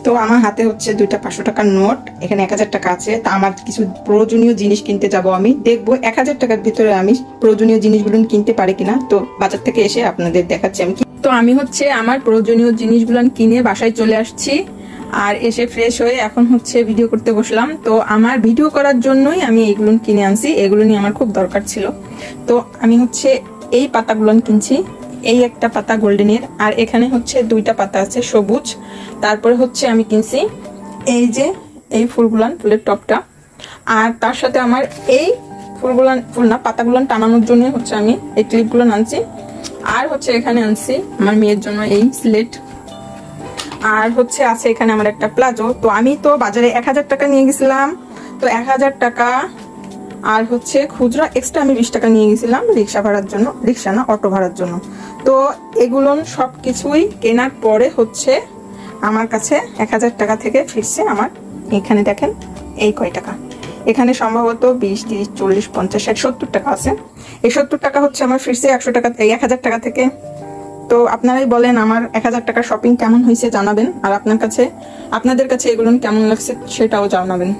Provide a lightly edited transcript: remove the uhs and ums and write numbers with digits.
তো আমার হাতে হচ্ছে দুইটা 500 টাকার নোট, এখানে 1000 টাকা আছে। তা আমার কিছু প্রয়োজনীয় জিনিস কিনতে যাব, আমি দেখবো 1000 টাকার ভিতরে আমি প্রয়োজনীয় জিনিসগুলো কিনতে পারি কিনা। তো বাজার থেকে এসে আপনাদের দেখাচ্ছি আমি। তো আমি হচ্ছে আমার প্রয়োজনীয় জিনিসগুলো কিনে বাসায় চলে আসছি, আর এসে ফ্রেশ হয়ে এখন হচ্ছে ভিডিও করতে বসলাম। তো আমার ভিডিও করার জন্যই আমি এইগুলো কিনে আনছি, এগুলো নিয়ে আমার খুব দরকার ছিল। তো আমি হচ্ছে এই পাতাগুলো কিনছি, এই একটা পাতা গোল্ডেনের, আর এখানে হচ্ছে দুইটা পাতা আছে সবুজ। তারপরে হচ্ছে আমি কিনছি এই যে এই ফুলগুলান, ফুলের টপটা, আর তার সাথে আমার এই ফুল না পাতাগুলান টানানোর জন্য হচ্ছে আমি এই ক্লিপগুলো আনছি। আর হচ্ছে এখানে আনছি আমার মেয়ের জন্য এই স্লেট, আর হচ্ছে আছে এখানে আমার একটা প্লাজো। তো আমি তো বাজারে 1000 টাকা নিয়ে গেছিলাম, তো 1000 টাকা আর হচ্ছে খুচরা এক্সট্রা আমি 20 টাকা নিয়ে গেছিলাম রিক্সা ভাড়ার জন্য, রিক্সা না অটো ভাড়ার জন্য। তো এগুলো সব কিছুই কেনার পরে হচ্ছে আমার কাছে 1000 টাকা থেকে ফিরছে আমার, এখানে দেখেন এই কয় টাকা, এখানে সম্ভবত 20, 30, 40, 50, 60, 70 টাকা আছে। এই 70 টাকা হচ্ছে আমার ফিরছে 100 টাকা, এই 1000 টাকা থেকে। তো আপনারাই বলেন আমার 1000 টাকার শপিং কেমন হয়েছে জানাবেন, আর আপনাদের কাছে এগুলো কেমন লাগছে সেটাও জানাবেন।